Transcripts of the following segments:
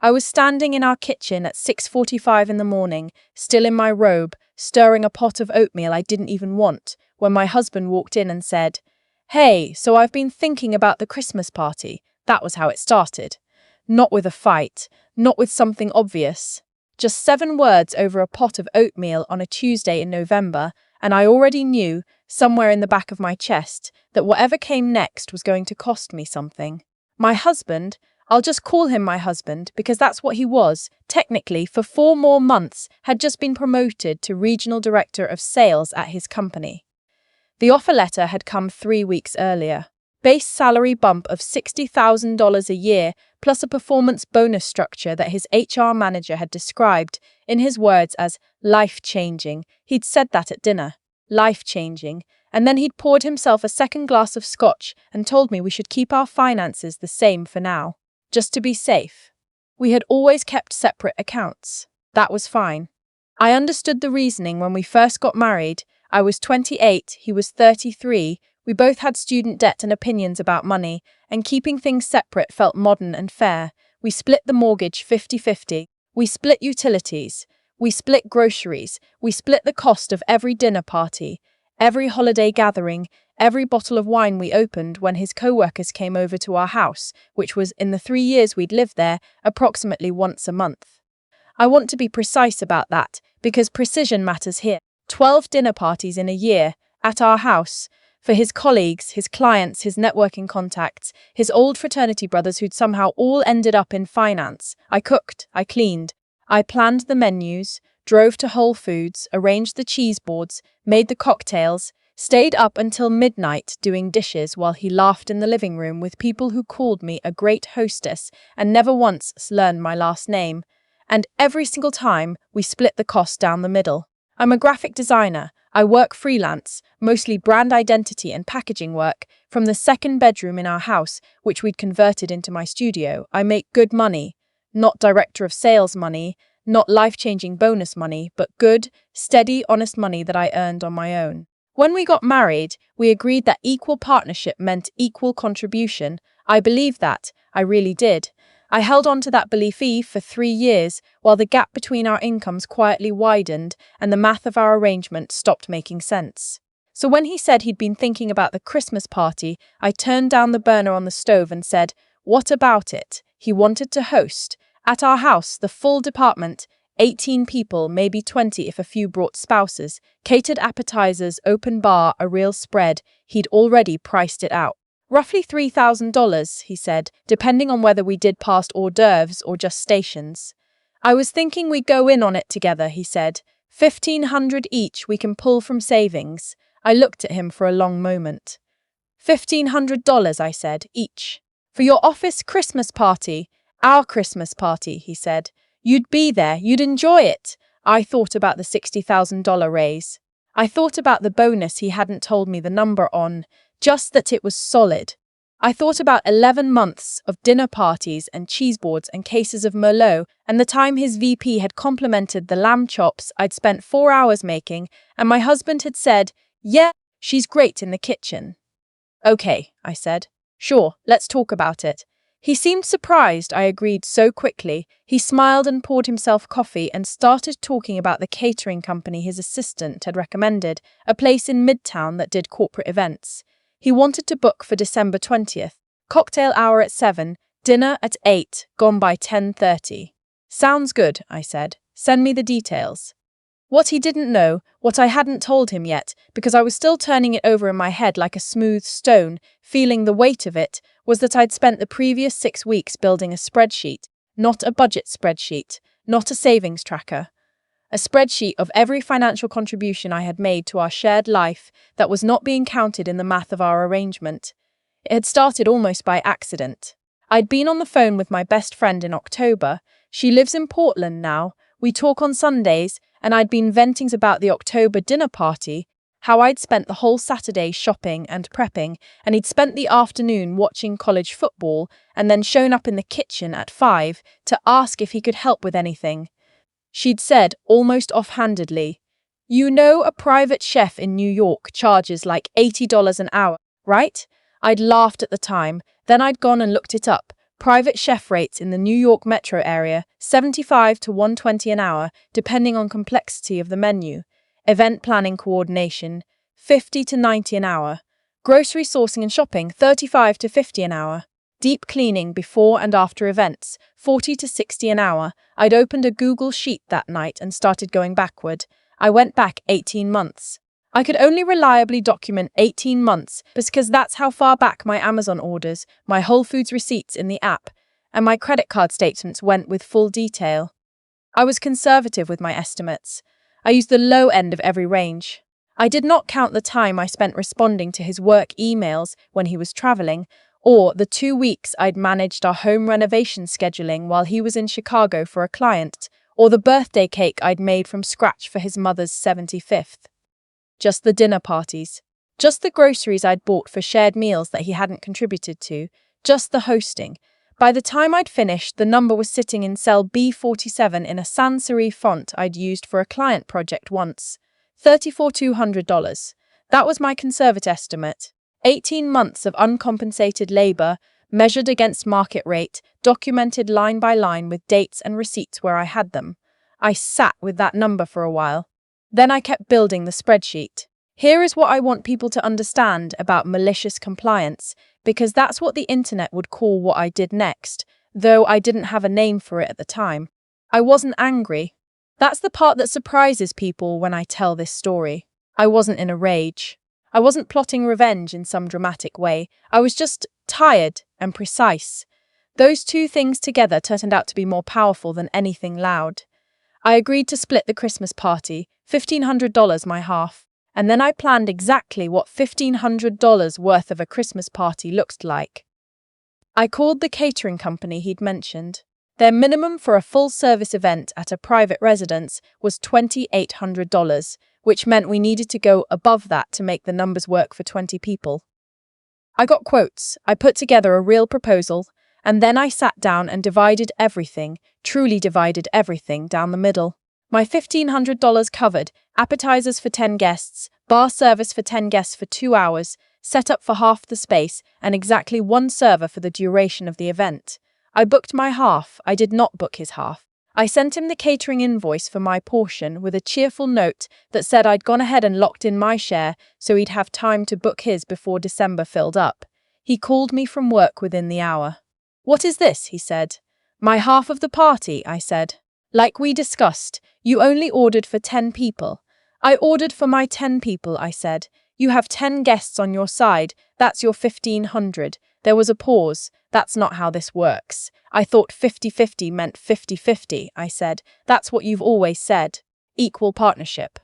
I was standing in our kitchen at 6:45 in the morning, still in my robe, stirring a pot of oatmeal I didn't even want, when my husband walked in and said, "Hey, so I've been thinking about the Christmas party." That was how it started. Not with a fight, not with something obvious. Just 7 words over a pot of oatmeal on a Tuesday in November, and I already knew, somewhere in the back of my chest, that whatever came next was going to cost me something. My husband, I'll just call him my husband because that's what he was, technically for 4 more months, had just been promoted to regional director of sales at his company. The offer letter had come 3 weeks earlier. Base salary bump of $60,000 a year, plus a performance bonus structure that his HR manager had described, in his words, as life-changing. He'd said that at dinner. Life-changing. And then he'd poured himself a second glass of scotch and told me we should keep our finances the same for now, just to be safe. We had always kept separate accounts. That was fine. I understood the reasoning when we first got married. I was 28, he was 33. We both had student debt and opinions about money, and keeping things separate felt modern and fair. We split the mortgage 50-50. We split utilities. We split groceries. We split the cost of every dinner party, every holiday gathering, every bottle of wine we opened when his coworkers came over to our house, which was, in the 3 years we'd lived there, approximately once a month. I want to be precise about that, because precision matters here. 12 dinner parties in a year, at our house, for his colleagues, his clients, his networking contacts, his old fraternity brothers who'd somehow all ended up in finance. I cooked, I cleaned, I planned the menus, drove to Whole Foods, arranged the cheese boards, made the cocktails, stayed up until midnight doing dishes while he laughed in the living room with people who called me a great hostess and never once learned my last name. And every single time, we split the cost down the middle. I'm a graphic designer. I work freelance, mostly brand identity and packaging work, from the second bedroom in our house, which we'd converted into my studio. I make good money, not director of sales money, not life-changing bonus money, but good, steady, honest money that I earned on my own. When we got married, we agreed that equal partnership meant equal contribution. I believed that. I really did. I held on to that belief for 3 years, while the gap between our incomes quietly widened and the math of our arrangement stopped making sense. So when he said he'd been thinking about the Christmas party, I turned down the burner on the stove and said, "What about it?" He wanted to host. At our house, the full department, 18 people, maybe 20 if a few brought spouses, catered appetizers, open bar, a real spread. He'd already priced it out. Roughly $3,000, he said, depending on whether we did past hors d'oeuvres or just stations. I was thinking we'd go in on it together, he said. $1,500 each we can pull from savings. I looked at him for a long moment. $1,500, I said, each. For your office Christmas party. Our Christmas party, he said. You'd be there, you'd enjoy it. I thought about the $60,000 raise. I thought about the bonus he hadn't told me the number on, just that it was solid. I thought about 11 months of dinner parties and cheese boards and cases of Merlot, and the time his VP had complimented the lamb chops I'd spent 4 hours making, and my husband had said, "Yeah, she's great in the kitchen." "Okay," I said. "Sure, let's talk about it." He seemed surprised I agreed so quickly. He smiled and poured himself coffee and started talking about the catering company his assistant had recommended, a place in Midtown that did corporate events. He wanted to book for December 20th, cocktail hour at 7, dinner at 8, gone by 10:30. "Sounds good," I said. "Send me the details." What he didn't know, what I hadn't told him yet, because I was still turning it over in my head like a smooth stone, feeling the weight of it, was that I'd spent the previous 6 weeks building a spreadsheet, not a budget spreadsheet, not a savings tracker. A spreadsheet of every financial contribution I had made to our shared life that was not being counted in the math of our arrangement. It had started almost by accident. I'd been on the phone with my best friend in October. She lives in Portland now. We talk on Sundays, and I'd been venting about the October dinner party, how I'd spent the whole Saturday shopping and prepping, and he'd spent the afternoon watching college football, and then shown up in the kitchen at 5 to ask if he could help with anything. She'd said, almost offhandedly, "You know, a private chef in New York charges like $80 an hour, right?" I'd laughed at the time, then I'd gone and looked it up. Private chef rates in the New York metro area, 75 to 120 an hour, depending on complexity of the menu. Event planning coordination, 50 to 90 an hour. Grocery sourcing and shopping, 35 to 50 an hour. Deep cleaning before and after events, 40 to 60 an hour. I'd opened a Google Sheet that night and started going backward. I went back 18 months. I could only reliably document 18 months because that's how far back my Amazon orders, my Whole Foods receipts in the app, and my credit card statements went with full detail. I was conservative with my estimates. I used the low end of every range. I did not count the time I spent responding to his work emails when he was traveling, or the 2 weeks I'd managed our home renovation scheduling while he was in Chicago for a client, or the birthday cake I'd made from scratch for his mother's 75th. Just the dinner parties. Just the groceries I'd bought for shared meals that he hadn't contributed to. Just the hosting. By the time I'd finished, the number was sitting in cell B47 in a sans serif font I'd used for a client project once. $34,200. That was my conservative estimate. 18 months of uncompensated labor, measured against market rate, documented line by line with dates and receipts where I had them. I sat with that number for a while. Then I kept building the spreadsheet. Here is what I want people to understand about malicious compliance, because that's what the internet would call what I did next, though I didn't have a name for it at the time. I wasn't angry. That's the part that surprises people when I tell this story. I wasn't in a rage. I wasn't plotting revenge in some dramatic way. I was just tired and precise. Those two things together turned out to be more powerful than anything loud. I agreed to split the Christmas party, $1,500 my half, and then I planned exactly what $1,500 worth of a Christmas party looked like. I called the catering company he'd mentioned. Their minimum for a full-service event at a private residence was $2,800, which meant we needed to go above that to make the numbers work for 20 people. I got quotes, I put together a real proposal, and then I sat down and truly divided everything down the middle. My $1,500 covered appetizers for 10 guests, bar service for 10 guests for 2 hours, set up for half the space, and exactly one server for the duration of the event. I booked my half, I did not book his half. I sent him the catering invoice for my portion with a cheerful note that said I'd gone ahead and locked in my share so he'd have time to book his before December filled up. He called me from work within the hour. "What is this?" he said. "My half of the party," I said. "Like we discussed, you only ordered for 10 people. I ordered for my 10 people," I said. "You have 10 guests on your side, that's your 1,500. There was a pause. "That's not how this works. I thought 50-50 meant 50-50, I said. "That's what you've always said. Equal partnership."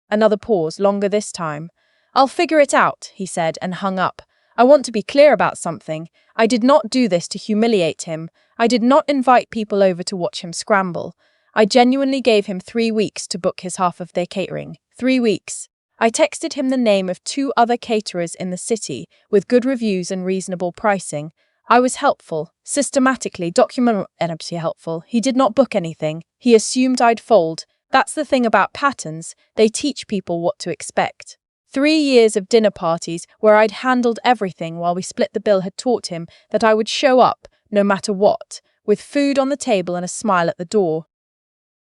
Another pause, longer this time. "I'll figure it out," he said, and hung up. I want to be clear about something. I did not do this to humiliate him. I did not invite people over to watch him scramble. I genuinely gave him 3 weeks to book his half of their catering. 3 weeks. I texted him the name of 2 other caterers in the city with good reviews and reasonable pricing. I was helpful, systematically documentally helpful. He did not book anything. He assumed I'd fold. That's the thing about patterns. They teach people what to expect. 3 years of dinner parties where I'd handled everything while we split the bill had taught him that I would show up, no matter what, with food on the table and a smile at the door.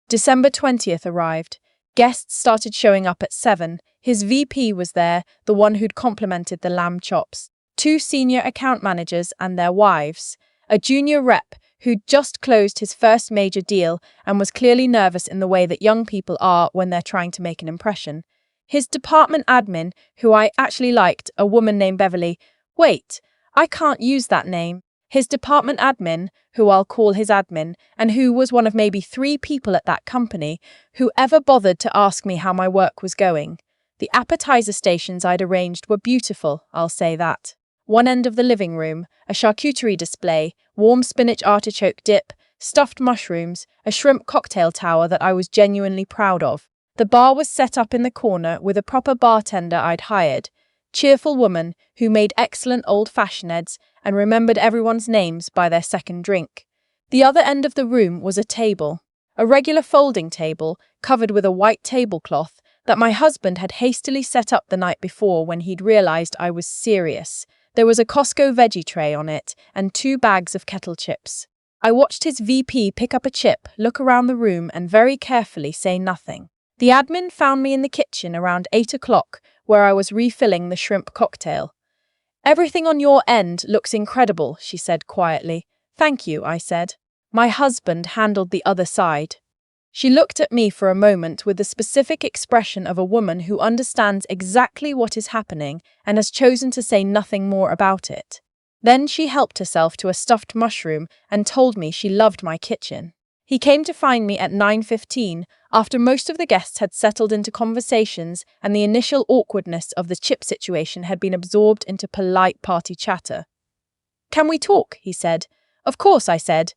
December 20th arrived. Guests started showing up at 7. His VP was there, the one who'd complimented the lamb chops. 2 senior account managers and their wives. A junior rep who'd just closed his first major deal and was clearly nervous in the way that young people are when they're trying to make an impression. His department admin, who I actually liked, a woman named Beverly. Wait, I can't use that name. His department admin, who I'll call his admin, and who was one of maybe 3 people at that company who ever bothered to ask me how my work was going. The appetizer stations I'd arranged were beautiful, I'll say that. One end of the living room, a charcuterie display, warm spinach artichoke dip, stuffed mushrooms, a shrimp cocktail tower that I was genuinely proud of. The bar was set up in the corner with a proper bartender I'd hired. Cheerful woman who made excellent old-fashioneds and remembered everyone's names by their second drink. The other end of the room was a table, a regular folding table covered with a white tablecloth that my husband had hastily set up the night before when he'd realized I was serious. There was a Costco veggie tray on it and 2 bags of kettle chips. I watched his VP pick up a chip, look around the room, and very carefully say nothing. The admin found me in the kitchen around 8 o'clock, where I was refilling the shrimp cocktail. "Everything on your end looks incredible," she said quietly. "Thank you," I said. My husband handled the other side. She looked at me for a moment with the specific expression of a woman who understands exactly what is happening and has chosen to say nothing more about it. Then she helped herself to a stuffed mushroom and told me she loved my kitchen. He came to find me at 9:15, after most of the guests had settled into conversations and the initial awkwardness of the chip situation had been absorbed into polite party chatter. "Can we talk?" he said. "Of course," I said.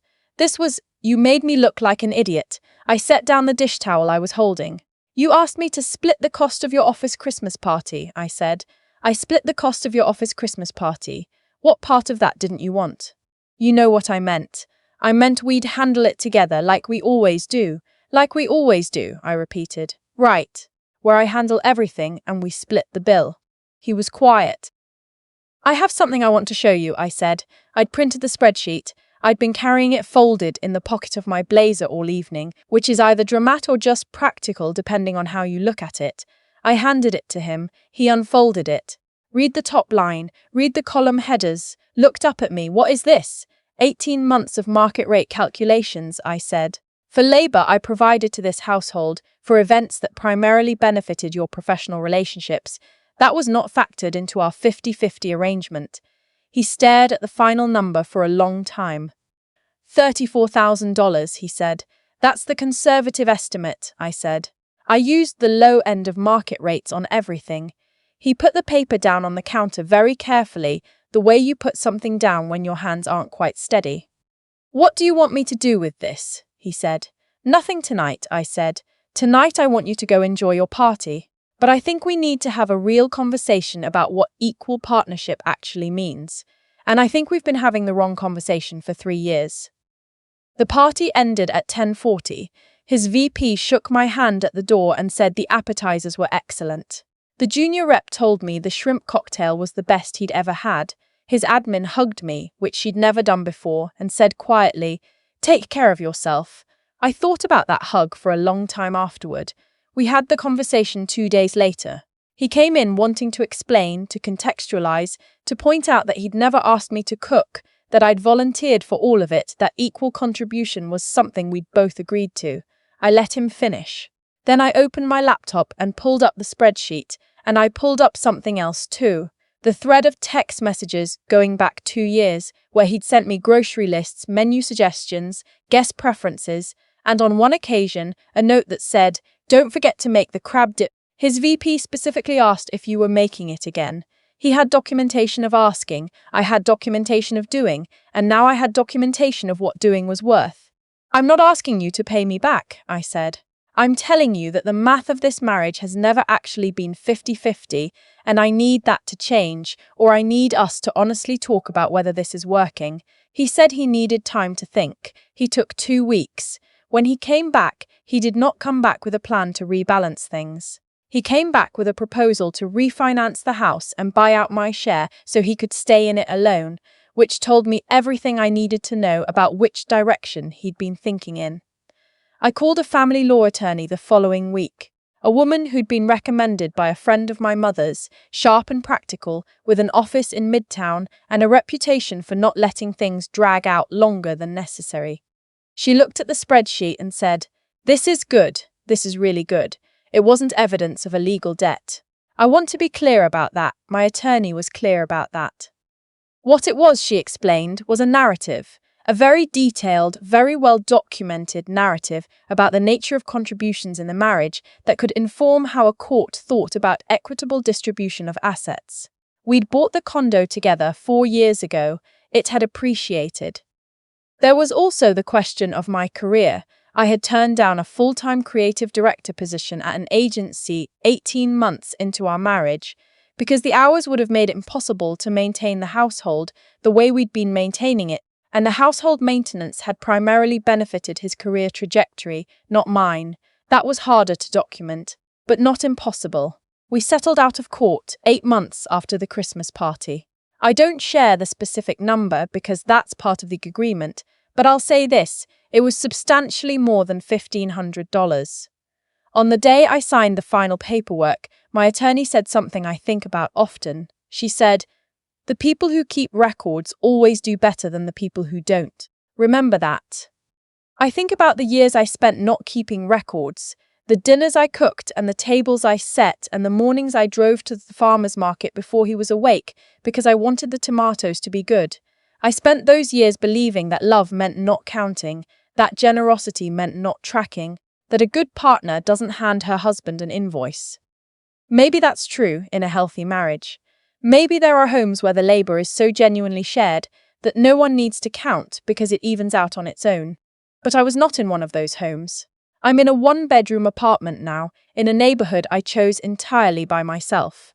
You made me look like an idiot." I set down the dish towel I was holding. "You asked me to split the cost of your office Christmas party," I said. "I split the cost of your office Christmas party. What part of that didn't you want?" "You know what I meant. I meant we'd handle it together like we always do." "Like we always do," I repeated. "Right. Where I handle everything and we split the bill." He was quiet. "I have something I want to show you," I said. I'd printed the spreadsheet. I'd been carrying it folded in the pocket of my blazer all evening, which is either dramatic or just practical depending on how you look at it. I handed it to him. He unfolded it. "Read the top line, read the column headers," looked up at me. "What is this?" 18 months of market rate calculations, I said. "For labor I provided to this household, for events that primarily benefited your professional relationships. That was not factored into our 50-50 arrangement." He stared at the final number for a long time. $34,000, he said. "That's the conservative estimate," I said. "I used the low end of market rates on everything." He put the paper down on the counter very carefully, the way you put something down when your hands aren't quite steady. "What do you want me to do with this?" he said. "Nothing tonight," I said. "Tonight I want you to go enjoy your party. But I think we need to have a real conversation about what equal partnership actually means. And I think we've been having the wrong conversation for 3 years." The party ended at 10:40. His VP shook my hand at the door and said the appetizers were excellent. The junior rep told me the shrimp cocktail was the best he'd ever had. His admin hugged me, which she'd never done before, and said quietly, "Take care of yourself." I thought about that hug for a long time afterward. We had the conversation 2 days later. He came in wanting to explain, to contextualize, to point out that he'd never asked me to cook, that I'd volunteered for all of it, that equal contribution was something we'd both agreed to. I let him finish. Then I opened my laptop and pulled up the spreadsheet, and I pulled up something else too. The thread of text messages going back 2 years, where he'd sent me grocery lists, menu suggestions, guest preferences, and on one occasion, a note that said, "Don't forget to make the crab dip." His VP specifically asked if you were making it again. He had documentation of asking, I had documentation of doing, and now I had documentation of what doing was worth. "I'm not asking you to pay me back," I said. "I'm telling you that the math of this marriage has never actually been 50-50, and I need that to change, or I need us to honestly talk about whether this is working." He said he needed time to think. He took 2 weeks. When he came back, he did not come back with a plan to rebalance things. He came back with a proposal to refinance the house and buy out my share so he could stay in it alone, which told me everything I needed to know about which direction he'd been thinking in. I called a family law attorney the following week, a woman who'd been recommended by a friend of my mother's, sharp and practical, with an office in Midtown and a reputation for not letting things drag out longer than necessary. She looked at the spreadsheet and said, "This is good. This is really good. It wasn't evidence of a legal debt." I want to be clear about that. My attorney was clear about that. What it was, she explained, was a narrative, a very detailed, very well-documented narrative about the nature of contributions in the marriage that could inform how a court thought about equitable distribution of assets. We'd bought the condo together 4 years ago. It had appreciated. There was also the question of my career. I had turned down a full-time creative director position at an agency 18 months into our marriage, because the hours would have made it impossible to maintain the household the way we'd been maintaining it, and the household maintenance had primarily benefited his career trajectory, not mine. That was harder to document, but not impossible. We settled out of court 8 months after the Christmas party. I don't share the specific number because that's part of the agreement, but I'll say this, it was substantially more than $1,500. On the day I signed the final paperwork, my attorney said something I think about often. She said, "The people who keep records always do better than the people who don't. Remember that." I think about the years I spent not keeping records, the dinners I cooked and the tables I set and the mornings I drove to the farmer's market before he was awake because I wanted the tomatoes to be good. I spent those years believing that love meant not counting, that generosity meant not tracking, that a good partner doesn't hand her husband an invoice. Maybe that's true in a healthy marriage. Maybe there are homes where the labor is so genuinely shared that no one needs to count because it evens out on its own. But I was not in one of those homes. I'm in a one-bedroom apartment now, in a neighborhood I chose entirely by myself.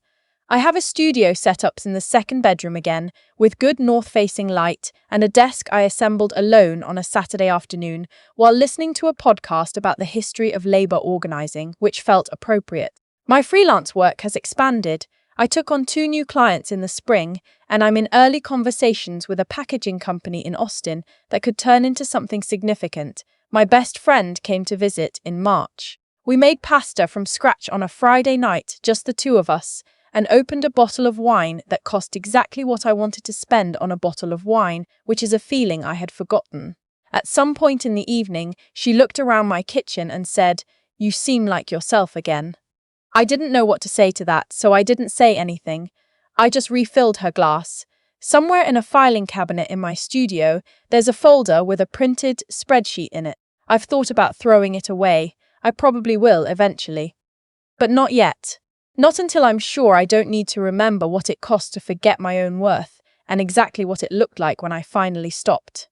I have a studio set up in the second bedroom again, with good north-facing light and a desk I assembled alone on a Saturday afternoon while listening to a podcast about the history of labor organizing, which felt appropriate. My freelance work has expanded. I took on 2 new clients in the spring, and I'm in early conversations with a packaging company in Austin that could turn into something significant. My best friend came to visit in March. We made pasta from scratch on a Friday night, just the 2 of us, and opened a bottle of wine that cost exactly what I wanted to spend on a bottle of wine, which is a feeling I had forgotten. At some point in the evening, she looked around my kitchen and said, "You seem like yourself again." I didn't know what to say to that, so I didn't say anything. I just refilled her glass. Somewhere in a filing cabinet in my studio, there's a folder with a printed spreadsheet in it. I've thought about throwing it away. I probably will eventually. But not yet. Not until I'm sure I don't need to remember what it cost to forget my own worth and exactly what it looked like when I finally stopped.